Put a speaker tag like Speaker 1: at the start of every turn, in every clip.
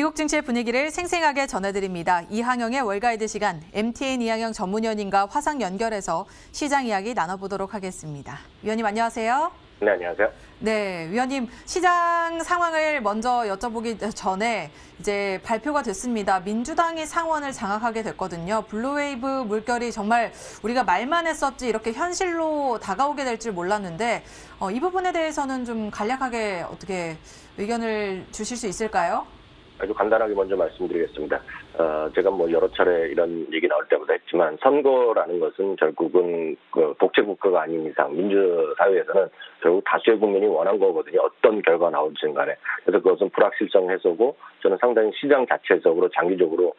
Speaker 1: 미국 증시의 분위기를 생생하게 전해드립니다. 이항영의 월가이드 시간, MTN 이항영 전문위원님과 화상 연결해서 시장 이야기 나눠보도록 하겠습니다. 위원님 안녕하세요.
Speaker 2: 네, 안녕하세요.
Speaker 1: 네, 위원님 시장 상황을 먼저 여쭤보기 전에 이제 발표가 됐습니다. 민주당이 상원을 장악하게 됐거든요. 블루웨이브 물결이 정말 우리가 말만 했었지 이렇게 현실로 다가오게 될 줄 몰랐는데 이 부분에 대해서는 좀 간략하게 어떻게 의견을 주실 수 있을까요?
Speaker 2: 아주 간단하게 먼저 말씀드리겠습니다. 제가 여러 차례 이런 얘기 나올 때마다 했지만 선거라는 것은 결국은 독재 국가가 아닌 이상 민주사회에서는 결국 다수의 국민이 원한 거거든요. 어떤 결과가 나올지는 간에. 그래서 그것은 불확실성 해소고 저는 상당히 시장 자체적으로 장기적으로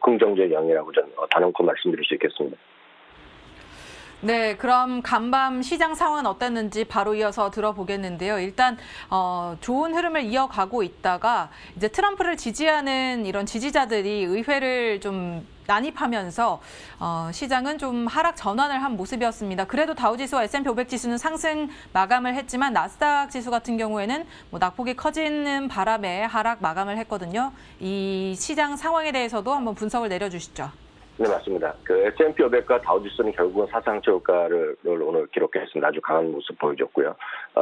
Speaker 2: 긍정적 영향이라고 저는 단언코 말씀드릴 수 있겠습니다.
Speaker 1: 네, 그럼 간밤 시장 상황은 어땠는지 바로 이어서 들어보겠는데요. 일단 좋은 흐름을 이어가고 있다가 이제 트럼프를 지지하는 이런 지지자들이 의회를 좀 난입하면서 시장은 좀 하락 전환을 한 모습이었습니다. 그래도 다우지수와 S&P 500 지수는 상승 마감을 했지만 나스닥 지수 같은 경우에는 낙폭이 커지는 바람에 하락 마감을 했거든요. 이 시장 상황에 대해서도 한번 분석을 내려주시죠.
Speaker 2: 네, 맞습니다. S&P 500과 다우지수는 결국은 사상 최고가를 오늘 기록했습니다. 아주 강한 모습 보여줬고요.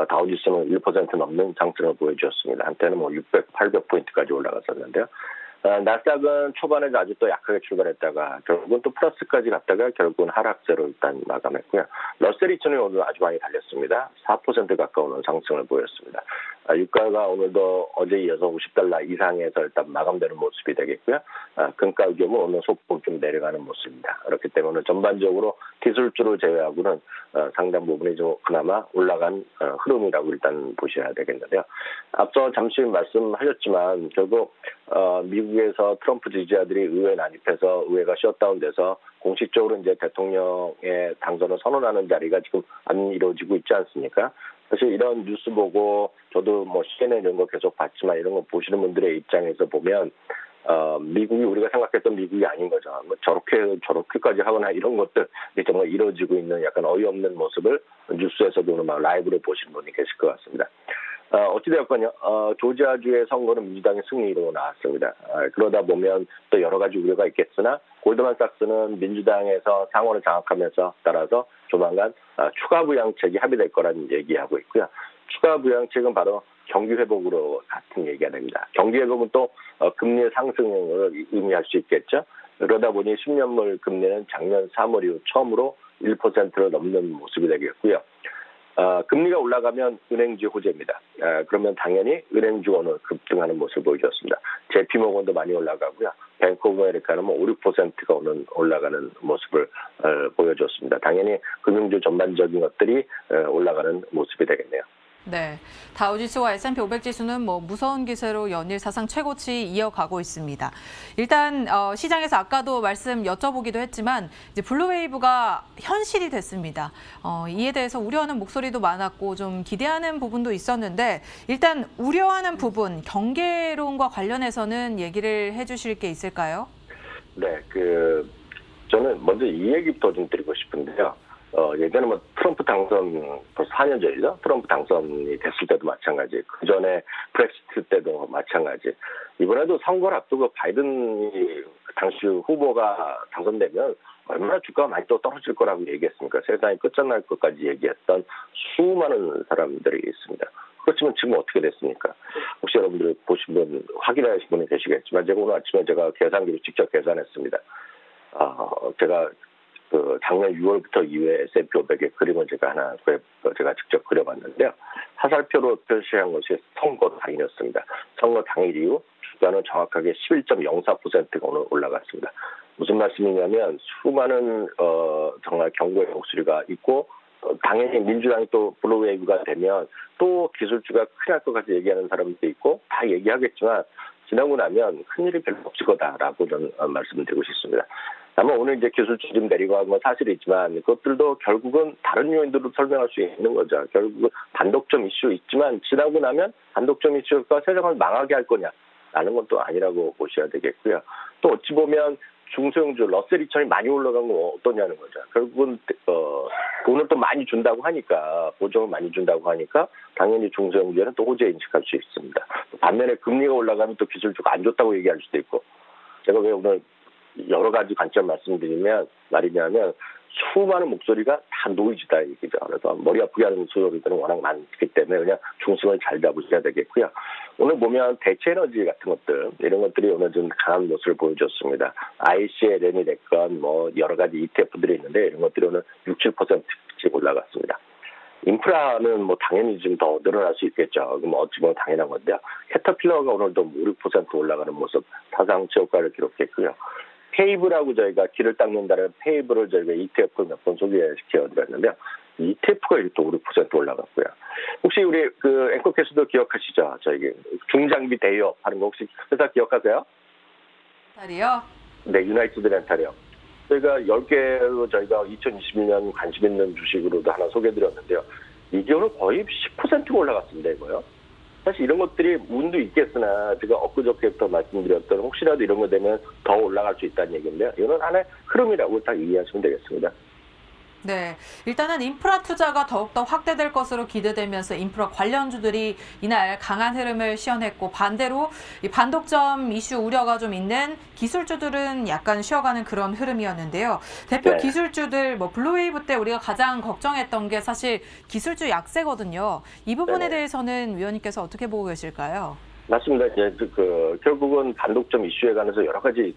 Speaker 2: 다우지수는 1% 넘는 상승을 보여주었습니다. 한때는 600, 800포인트까지 올라갔었는데요. 나스닥은 초반에 아주 또 약하게 출발했다가 결국은 또 플러스까지 갔다가 결국은 하락세로 일단 마감했고요. 러셀 2000이 오늘 아주 많이 달렸습니다. 4% 가까운 상승을 보였습니다. 유가가 오늘도 어제 이어서 $50 이상에서 일단 마감되는 모습이 되겠고요. 금가 위험은 오늘 소폭 좀 내려가는 모습입니다. 그렇기 때문에 전반적으로 기술주를 제외하고는 상당 부분이 좀 그나마 올라간 흐름이라고 일단 보셔야 되겠는데요. 앞서 잠시 말씀하셨지만 결국 미국에서 트럼프 지지자들이 의회 난입해서 의회가 셧다운돼서 공식적으로 이제 대통령의 당선을 선언하는 자리가 지금 안 이루어지고 있지 않습니까? 사실 이런 뉴스 보고 저도 CNN 이런 거 계속 봤지만 이런 거 보시는 분들의 입장에서 보면 미국이 우리가 생각했던 미국이 아닌 거죠. 저렇게까지 하거나 이런 것들 정말 이루어지고 있는 약간 어이없는 모습을 뉴스에서도 라이브로 보시는 분이 계실 것 같습니다. 어찌되었건요, 조지아주의 선거는 민주당의 승리로 나왔습니다. 그러다 보면 또 여러 가지 우려가 있겠으나 골드만삭스는 민주당에서 상원을 장악하면서 따라서 조만간 추가 부양책이 합의될 거라는 얘기하고 있고요. 추가 부양책은 바로 경기 회복으로 같은 얘기가 됩니다. 경기 회복은 또 금리 상승을 의미할 수 있겠죠. 그러다 보니 10년물 금리는 작년 3월 이후 처음으로 1%를 넘는 모습이 되겠고요. 금리가 올라가면 은행주 호재입니다. 그러면 당연히 은행주 오늘 급등하는 모습을 보여줬습니다. JP모건도 많이 올라가고요. 뱅크 오브 아메리카는 5, 6%가 오늘 올라가는 모습을 보여줬습니다. 당연히 금융주 전반적인 것들이 올라가는 모습이 되겠네요.
Speaker 1: 네, 다우지수와 S&P 500 지수는 무서운 기세로 연일 사상 최고치 이어가고 있습니다. 일단 시장에서 아까도 말씀 여쭤보기도 했지만 이제 블루웨이브가 현실이 됐습니다. 이에 대해서 우려하는 목소리도 많았고 좀 기대하는 부분도 있었는데 일단 우려하는 부분 경계론과 관련해서는 얘기를 해주실 게 있을까요?
Speaker 2: 네, 저는 먼저 이 얘기부터 좀 드리고 싶은데요. 예전에 트럼프 당선 벌써 4년 전이죠. 트럼프 당선이 됐을 때도 마찬가지. 그 전에 브렉시트 때도 마찬가지. 이번에도 선거를 앞두고 바이든이 당시 후보가 당선되면 얼마나 주가가 많이 또 떨어질 거라고 얘기했습니까? 세상이 끝장날 것까지 얘기했던 수많은 사람들이 있습니다. 그렇지만 지금 어떻게 됐습니까? 혹시 여러분들이 보신 분, 확인하신 분이 계시겠지만 제가 오늘 아침에 제가 계산기로 직접 계산했습니다. 제가 작년 6월부터 이후에 S&P 500의 그림을 제가 직접 그려봤는데요. 화살표로 표시한 것이 선거 당일이었습니다. 선거 당일 이후 주가는 정확하게 11.04%가 오늘 올라갔습니다. 무슨 말씀이냐면 수많은 정말 경고의 목소리가 있고 당연히 민주당이 또 블루웨이브가 되면 또 기술주가 큰일 날 것 같이 얘기하는 사람도 있고 다 얘기하겠지만 지나고 나면 큰일이 별로 없을 거다라고 저는 말씀을 드리고 싶습니다. 다만 오늘 이제 기술주 좀 내리고 건 사실이지만 그것들도 결국은 다른 요인들로 설명할 수 있는 거죠. 결국은 반독점 이슈 있지만 지나고 나면 반독점 이슈가 세상을 망하게 할 거냐라는 건 또 아니라고 보셔야 되겠고요. 또 어찌 보면 중소형주 러셀 2000이 많이 올라간 건 어떠냐는 거죠. 결국은 돈을 또 많이 준다고 하니까 보정을 많이 준다고 하니까 당연히 중소형주에는 또 호재 인식할 수 있습니다. 반면에 금리가 올라가면 또 기술주가 안 좋다고 얘기할 수도 있고 제가 왜 오늘 여러 가지 관점 말씀드리면 말이냐면 수많은 목소리가 다 노이즈다 얘기죠. 그래서 머리 아프게 하는 소리들은 워낙 많기 때문에 그냥 중심을 잘 잡으셔야 되겠고요. 오늘 보면 대체 에너지 같은 것들 이런 것들이 오늘 좀 강한 모습을 보여줬습니다. ICLN이 됐건 뭐 여러 가지 ETF들이 있는데 이런 것들이 오늘 6, 7%씩 올라갔습니다. 인프라는 뭐 당연히 좀 더 늘어날 수 있겠죠. 그럼 어찌 보면 당연한 건데요. 캐터필러가 오늘도 5, 6% 올라가는 모습 사상 최고가를 기록했고요. 페이브라고 저희가 길을 닦는다는 페이브를 저희가 ETF 몇 번 소개시켜드렸는데요. ETF가 또 5, 6% 올라갔고요. 혹시 우리 그 앵커캐스도 기억하시죠? 저희 중장비 대여 하는 거 혹시 회사 기억하세요?
Speaker 1: 달이요?
Speaker 2: 네, 유나이티드 렌탈이요. 저희가 10개로 저희가 2021년 관심 있는 주식으로도 하나 소개해드렸는데요. 이게 오늘 거의 10%가 올라갔습니다, 이거요. 사실 이런 것들이 운도 있겠으나 제가 엊그저께부터 말씀드렸던 혹시라도 이런 거 되면 더 올라갈 수 있다는 얘기인데요. 이거는 하나의 흐름이라고 딱 이해하시면 되겠습니다.
Speaker 1: 네, 일단은 인프라 투자가 더욱더 확대될 것으로 기대되면서 인프라 관련주들이 이날 강한 흐름을 시현했고 반대로 이 반독점 이슈 우려가 좀 있는 기술주들은 약간 쉬어가는 그런 흐름이었는데요. 대표
Speaker 2: 네.
Speaker 1: 기술주들 뭐 블루웨이브 때 우리가 가장 걱정했던 게 사실 기술주 약세거든요. 이 부분에 대해서는 위원님께서 어떻게 보고 계실까요?
Speaker 2: 맞습니다. 이제 결국은 반독점 이슈에 관해서 여러 가지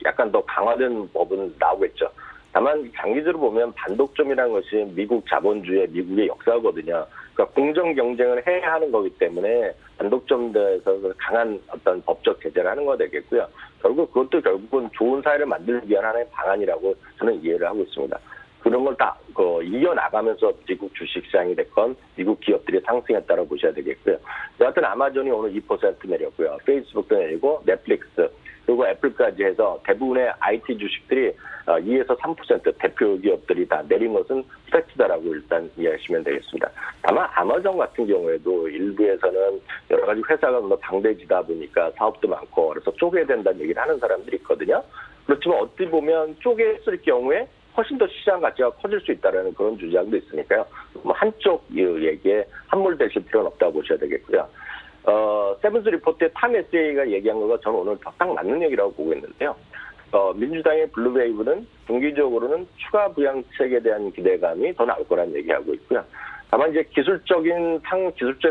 Speaker 2: 약간 더 강화된 법은 나오겠죠. 다만 장기적으로 보면 반독점이라는 것이 미국 자본주의 미국의 역사거든요. 그러니까 공정 경쟁을 해야 하는 거기 때문에 반독점에서 강한 어떤 법적 제재를 하는 거 되겠고요. 그것도 결국은 좋은 사회를 만들기 위한 하나의 방안이라고 저는 이해를 하고 있습니다. 그런 걸 다 이겨나가면서 미국 주식시장이 됐건 미국 기업들이 상승했다고 보셔야 되겠고요. 여하튼 아마존이 오늘 2% 내렸고요. 페이스북도 내리고 넷플릭스 그리고 애플까지 해서 대부분의 IT 주식들이 2에서 3% 대표 기업들이 다 내린 것은 팩트다라고 일단 이해하시면 되겠습니다. 다만 아마존 같은 경우에도 일부에서는 여러 가지 회사가 방대지다 보니까 사업도 많고 그래서 쪼개야 된다는 얘기를 하는 사람들이 있거든요. 그렇지만 어찌 보면 쪼개었을 경우에 훨씬 더 시장 가치가 커질 수 있다는 그런 주장도 있으니까요. 뭐 한쪽 얘기에 함몰되실 필요는 없다고 보셔야 되겠고요. 세븐스 리포트의 탐 SA가 얘기한 거가 저는 오늘 딱 맞는 얘기라고 보고 있는데요. 민주당의 블루웨이브는 중기적으로는 추가 부양책에 대한 기대감이 더 나올 거라는 얘기하고 있고요. 다만 이제 기술적인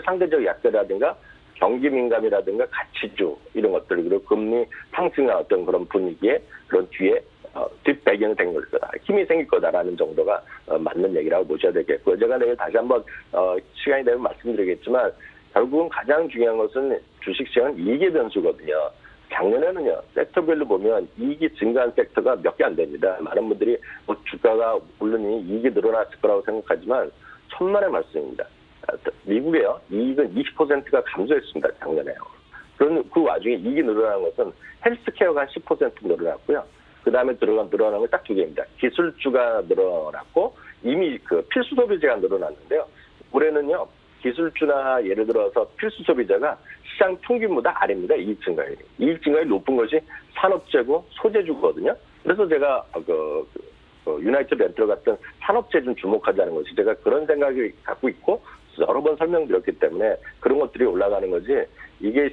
Speaker 2: 상대적 약세라든가 경기 민감이라든가 가치주 이런 것들 그리고 금리 상승의 어떤 그런 분위기에 그런 뒤에 뒷배경이 된 거다. 힘이 생길 거다라는 정도가 맞는 얘기라고 보셔야 되겠고요. 제가 내일 다시 한번 시간이 되면 말씀드리겠지만 결국은 가장 중요한 것은 주식시장은 이익의 변수거든요. 작년에는요, 섹터별로 보면 이익이 증가한 섹터가 몇 개 안 됩니다. 많은 분들이 주가가 물론 이익이 늘어났을 거라고 생각하지만 천만의 말씀입니다. 미국에요, 이익은 20%가 감소했습니다. 작년에요. 그런 그 와중에 이익이 늘어난 것은 헬스케어가 한 10% 늘어났고요. 그 다음에 늘어난 건 딱 두 개입니다. 기술주가 늘어났고 이미 필수 소비재가 늘어났는데요. 올해는요. 기술주나 예를 들어서 필수 소비자가 시장 평균보다 아래입니다. 이익 증가율이. 이익 증가율이 높은 것이 산업재고 소재주거든요. 그래서 제가 유나이티드 렌털 같은 산업재 좀 주목하자는 것이 제가 그런 생각을 갖고 있고 여러 번 설명드렸기 때문에 그런 것들이 올라가는 거지 이게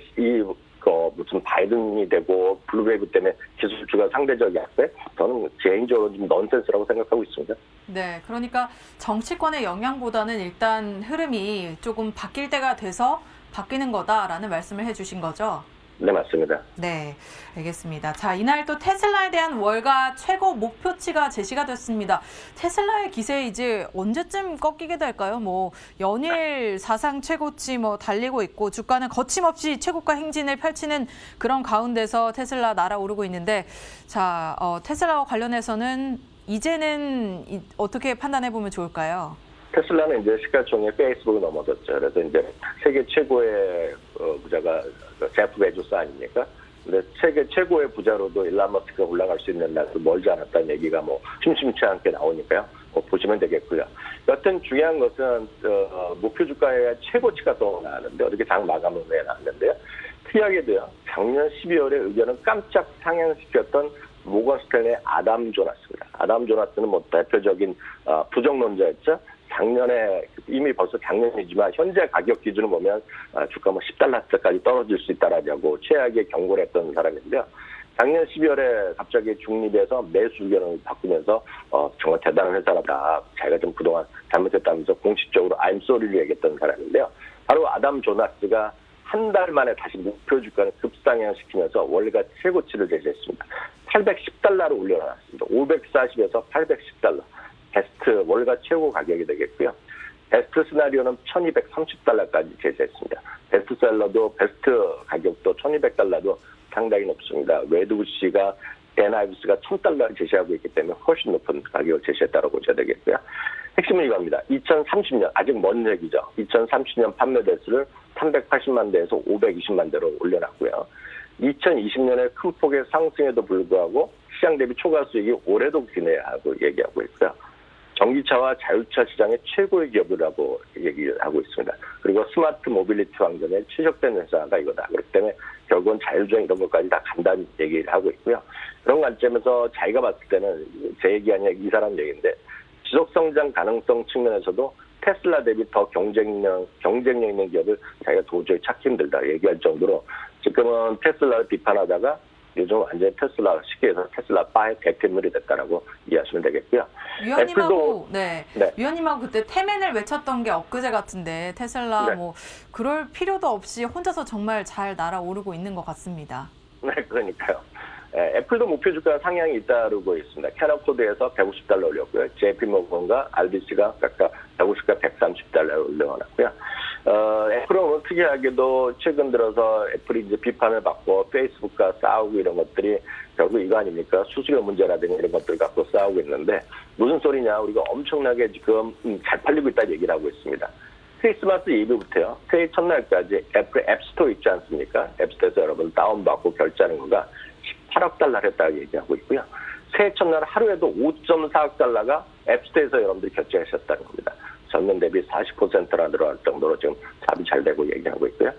Speaker 2: 무슨 바이든이 되고 블루웨이브 때문에 기술주가 상대적 약세? 저는 개인적으로 좀 넌센스라고 생각하고 있습니다.
Speaker 1: 네, 그러니까 정치권의 영향보다는 일단 흐름이 조금 바뀔 때가 돼서 바뀌는 거다라는 말씀을 해주신 거죠?
Speaker 2: 네, 맞습니다.
Speaker 1: 네, 알겠습니다. 자, 이날 또 테슬라에 대한 월가 최고 목표치가 제시가 됐습니다. 테슬라의 기세 이제 언제쯤 꺾이게 될까요? 뭐 연일 사상 최고치 달리고 있고 주가는 거침없이 최고가 행진을 펼치는 그런 가운데서 테슬라 날아오르고 있는데 자, 테슬라와 관련해서는 이제는 어떻게 판단해 보면 좋을까요?
Speaker 2: 테슬라는 이제 시가총액 페이스북을 넘어섰죠. 그래서 이제 세계 최고의 부자가 제프 베조스 아닙니까? 근데 세계 최고의 부자로도 일론 머스크가 올라갈 수 있는 날도 멀지 않았다는 얘기가 심심치 않게 나오니까요. 보시면 되겠고요. 여튼 중요한 것은 목표 주가의 최고치가 또 나왔는데 어저께 장 마감 후에 나왔는데요. 특이하게도요. 작년 12월에 의견을 깜짝 상향시켰던 모건 스탠리의 아담 조나스입니다. 아담 조나스는 대표적인 부정론자였죠. 작년에 이미 벌써 작년이지만 현재 가격 기준을 보면 주가 뭐 $10까지 떨어질 수 있다라고 최악의 경고를 했던 사람인데요. 작년 12월에 갑자기 중립에서 매수 의견을 바꾸면서 정말 대단한 회사다. 자기가 좀 그동안 잘못했다면서 공식적으로 I'm sorry를 얘기했던 사람인데요. 바로 아담 조나스가 한 달 만에 다시 목표 주가를 급상향시키면서 월가 최고치를 제시했습니다. $810로 올려놨습니다. 540에서 $810. 베스트 월가 최고 가격이 되겠고요. 베스트 시나리오는 $1230까지 제시했습니다. 베스트셀러도 베스트 가격도 $1200도 상당히 높습니다. 웨드부시가 데나이브스가 $1000를 제시하고 있기 때문에 훨씬 높은 가격을 제시했다고 보셔야 되겠고요. 핵심은 이겁니다. 2030년 아직 먼 얘기죠. 2030년 판매 대수를 380만 대에서 520만 대로 올려놨고요. 2020년에 큰 폭의 상승에도 불구하고 시장 대비 초과 수익이 올해도 기대하고 얘기하고 있고요. 전기차와 자율차 시장의 최고의 기업이라고 얘기를 하고 있습니다. 그리고 스마트 모빌리티 환경에 최적된 회사가 이거다. 그렇기 때문에 결국은 자율주행 이런 것까지 다 간단히 얘기를 하고 있고요. 그런 관점에서 자기가 봤을 때는 제 얘기 아니라 이 사람 얘기인데 지속성장 가능성 측면에서도 테슬라 대비 더 경쟁력 있는 기업을 자기가 도저히 찾기 힘들다 얘기할 정도로 지금은 테슬라를 비판하다가 요즘 완전히 테슬라 쉽게 해서 테슬라 바의 백태물이 됐다라고 이해하시면 되겠고요.
Speaker 1: 위원님하고 위원님하고 그때 테맨을 외쳤던 게 엊그제 같은데 테슬라 뭐 그럴 필요도 없이 혼자서 정말 잘 날아오르고 있는 것 같습니다.
Speaker 2: 네, 그러니까요. 애플도 목표 주가 상향이 잇따르고 있습니다. 캐나코드에서 $150 올렸고요. JP모건과 RBC가 각각 $150과 $130 올려놨고요. 애플은 오늘 특이하게도 최근 들어서 애플이 이제 비판을 받고 페이스북과 싸우고 이런 것들이 결국 이거 아닙니까? 수수료 문제라든가 이런 것들 갖고 싸우고 있는데 무슨 소리냐? 우리가 엄청나게 지금 잘 팔리고 있다는 얘기를 하고 있습니다. 크리스마스 이브부터요. 새해 첫날까지 애플 앱스토어 있지 않습니까? 앱스토어에서 여러분 다운받고 결제하는 거가 $18억 했다고 얘기하고 있고요. 새해 첫날 하루에도 $5.4억 앱스토어에서 여러분들이 결제하셨다는 겁니다. 전년 대비 40%나 늘어날 정도로 지금 잡이 잘 되고 얘기하고 있고요.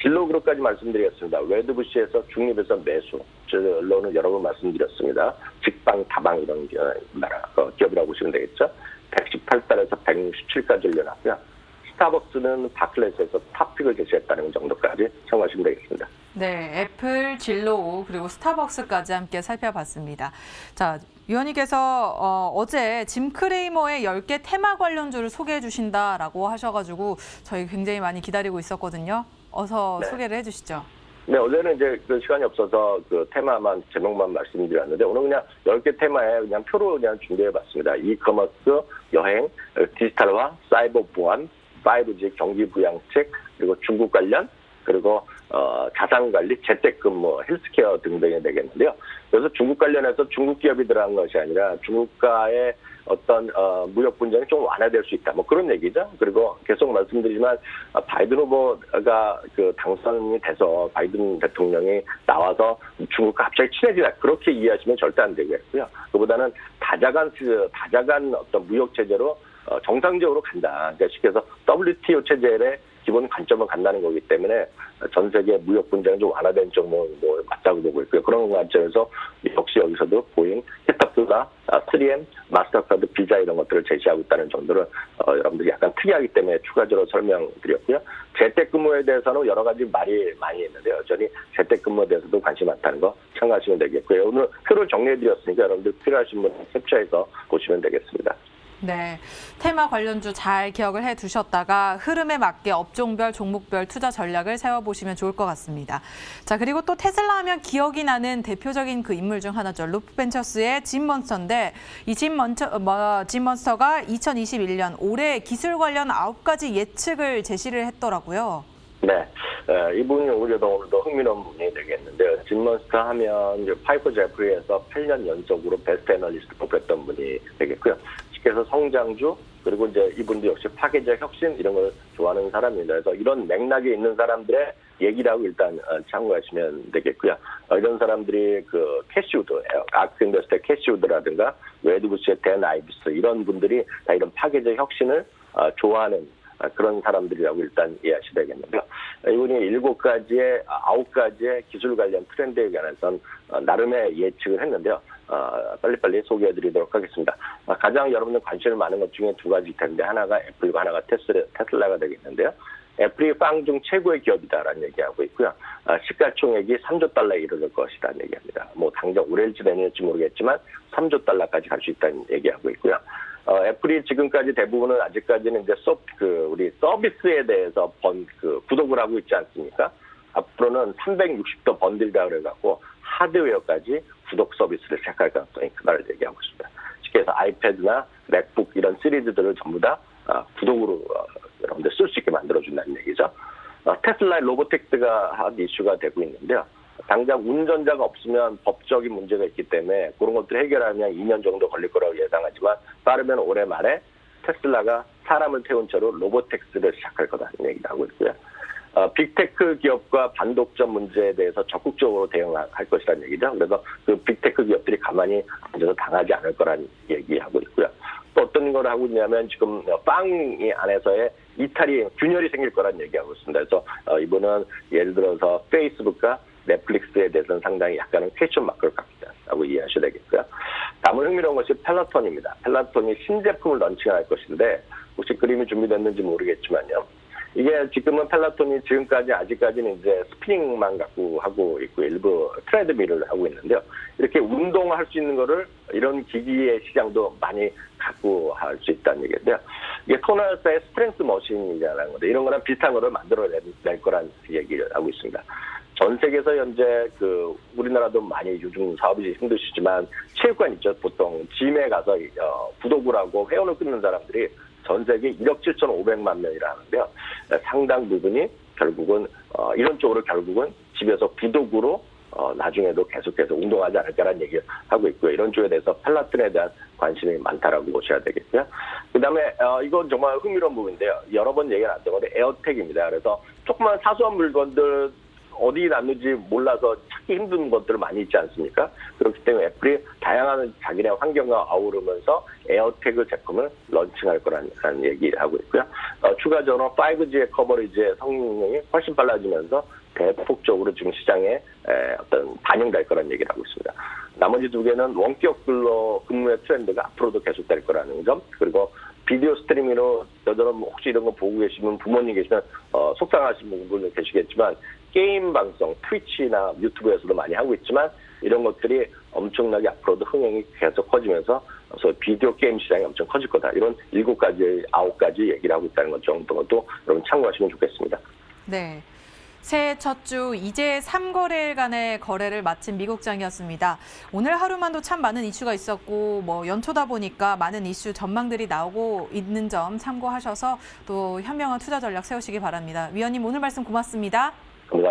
Speaker 2: 진로그룹까지 말씀드리겠습니다. 웨드부시에서 중립에서 매수. 진로는 여러 번 말씀드렸습니다. 직방, 다방 이런 기업이라고 보시면 되겠죠. $118에서 $167까지 올려놨고요. 스타벅스는 바클레스에서 탑픽을 제시했다는 정도까지 참고하시면 되겠습니다.
Speaker 1: 네, 애플, 진로우 그리고 스타벅스까지 함께 살펴봤습니다. 자, 위원님께서 어제 짐 크레이머의 10개 테마 관련주를 소개해 주신다라고 하셔가지고 저희 굉장히 많이 기다리고 있었거든요. 어서 소개를 해주시죠. 네,
Speaker 2: 어제는 이제 그 시간이 없어서 그 테마만 제목만 말씀드렸는데 오늘 그냥 10개 테마에 그냥 표로 그냥 준비해봤습니다. 이커머스, 여행, 디지털화, 사이버 보안, 5G 경기 부양책, 그리고 중국 관련, 그리고 자산관리, 재택근무, 헬스케어 등등이 되겠는데요. 그래서 중국 관련해서 중국 기업이 들어간 것이 아니라 중국과의 어떤 무역 분쟁이 좀 완화될 수 있다. 뭐 그런 얘기죠. 그리고 계속 말씀드리지만 바이든 후보가 그 당선이 돼서 바이든 대통령이 나와서 중국과 갑자기 친해지다. 그렇게 이해하시면 절대 안 되겠고요. 그보다는 다자간 어떤 무역 체제로 정상적으로 간다. 그러니까 쉽게 해서 WTO 체제의 기본 관점을 간다는 거기 때문에 전 세계 무역 분쟁이 좀 완화된 쪽은 뭐 맞다고 보고 있고요. 그런 관점에서 역시 여기서도 보잉, 히터프가 3M, 마스터카드, 비자 이런 것들을 제시하고 있다는 정도를 여러분들이 약간 특이하기 때문에 추가적으로 설명드렸고요. 재택근무에 대해서는 여러 가지 말이 많이 있는데 여전히 재택근무에 대해서도 관심이 많다는 거 참고하시면 되겠고요. 오늘 표를 정리해드렸으니까 여러분들 필요하신 분은 캡처해서 보시면 되겠습니다.
Speaker 1: 네, 테마 관련주 잘 기억을 해두셨다가 흐름에 맞게 업종별, 종목별 투자 전략을 세워보시면 좋을 것 같습니다. 자, 그리고 또 테슬라 하면 기억이 나는 대표적인 그 인물 중 하나죠. 루프벤처스의 짐 먼스터인데 이 짐 먼스터가 2021년 올해 기술 관련 9가지 예측을 제시를 했더라고요.
Speaker 2: 네, 이분이 오늘도 흥미로운 분이 되겠는데요. 짐 먼스터 하면 파이퍼 제프리에서 8년 연속으로 베스트 애널리스트 뽑혔던 분이 되겠고요. 그래서 성장주 그리고 이제 이분도 역시 파괴적 혁신 이런 걸 좋아하는 사람입니다. 그래서 이런 맥락에 있는 사람들의 얘기라고 일단 참고하시면 되겠고요. 이런 사람들이 그 캐시우드, 아크인더스트의 캐시우드라든가 웨드부시의 댄 아이비스 이런 분들이 다 이런 파괴적 혁신을 좋아하는 그런 사람들이라고 일단 이해하셔야 되겠는데요. 이분이 9가지의 기술 관련 트렌드에 관해서는 나름의 예측을 했는데요. 빨리빨리 소개해드리도록 하겠습니다. 가장 여러분들 관심을 많은 것 중에 두 가지일 텐데 하나가 애플이고 하나가 테슬라가 되겠는데요. 애플이 빵 중 최고의 기업이다라는 얘기하고 있고요. 시가총액이 3조 달러에 이르를 것이라는 얘기합니다. 뭐 당장 올해일지 내년일지 모르겠지만 3조 달러까지 갈 수 있다는 얘기하고 있고요. 애플이 지금까지 대부분은 아직까지는 이제 우리 서비스에 대해서 구독을 하고 있지 않습니까? 앞으로는 360도 번들다 그래갖고 하드웨어까지 구독 서비스를 시작할 가능성이 크다를 얘기하고 있습니다. 쉽게 해서 아이패드나 맥북 이런 시리즈들을 전부 다 구독으로 여러분들 쓸 수 있게 만들어준다는 얘기죠. 테슬라의 로보택스가 한 이슈가 되고 있는데요. 당장 운전자가 없으면 법적인 문제가 있기 때문에 그런 것들을 해결하면 2년 정도 걸릴 거라고 예상하지만 빠르면 올해 말에 테슬라가 사람을 태운 채로 로보택스를 시작할 거다는 얘기를 하고 있고요. 빅테크 기업과 반독점 문제에 대해서 적극적으로 대응할 것이라는 얘기죠. 그래서 그 빅테크 기업들이 가만히 앉아서 당하지 않을 거라는 얘기하고 있고요. 또 어떤 걸 하고 있냐면 지금 빵 안에서의 균열이 생길 거라는 얘기하고 있습니다. 그래서 이분은 예를 들어서 페이스북과 넷플릭스에 대해서는 상당히 약간은 퀘스천 마크를 갖고 있다고 이해하셔야 되겠고요. 다음은 흥미로운 것이 펠로톤입니다. 펠로톤이 신제품을 런칭할 것인데 혹시 그림이 준비됐는지 모르겠지만요. 이게 지금은 펠로톤이 아직까지는 이제 스피닝만 갖고 하고 있고 일부 트레드밀을 하고 있는데요. 이렇게 운동할 수 있는 거를 이런 기기의 시장도 많이 갖고 할 수 있다는 얘기인데요. 이게 토너스의 스트렝스 머신이라는 건데 이런 거랑 비슷한 거를 만들어낼 거란 얘기를 하고 있습니다. 전 세계에서 현재 우리나라도 많이 요즘 사업이 힘드시지만 체육관 있죠. 보통 짐에 가서 구독을 하고 회원을 끊는 사람들이 전 세계 1억 7,500만 명이라 하는데요. 상당 부분이 결국은 이런 쪽으로 결국은 집에서 구독으로 나중에도 계속해서 운동하지 않을까라는 얘기를 하고 있고요. 이런 쪽에 대해서 펠로톤에 대한 관심이 많다라고 보셔야 되겠고요. 그다음에 이건 정말 흥미로운 부분인데요. 여러 번 얘기가 나왔던 건데 에어택입니다. 그래서 조그만 사소한 물건들 어디 놨는지 몰라서 찾기 힘든 것들 많이 있지 않습니까? 그렇기 때문에 애플이 다양한 자기네 환경과 아우르면서 에어태그 제품을 런칭할 거라는 얘기를 하고 있고요. 추가적으로 5G의 커버리지의 성능이 훨씬 빨라지면서 대폭적으로 지금 시장에 반영될 거라는 얘기를 하고 있습니다. 나머지 두 개는 원격 근무의 트렌드가 앞으로도 계속될 거라는 점, 그리고 비디오 스트리밍으로 여러분 혹시 이런 거 보고 계시면 부모님 계시면 속상하신 분들 계시겠지만 게임 방송 트위치나 유튜브에서도 많이 하고 있지만 이런 것들이 엄청나게 앞으로도 흥행이 계속 커지면서 비디오 게임 시장이 엄청 커질 거다. 이런 7가지, 9가지 얘기를 하고 있다는 것 정도도 여러분 참고하시면 좋겠습니다.
Speaker 1: 네. 새해 첫 주 이제 3거래일간의 거래를 마친 미국장이었습니다. 오늘 하루만도 참 많은 이슈가 있었고 연초다 보니까 많은 이슈 전망들이 나오고 있는 점 참고하셔서 또 현명한 투자 전략 세우시기 바랍니다. 위원님 오늘 말씀 고맙습니다.
Speaker 2: 감사합니다.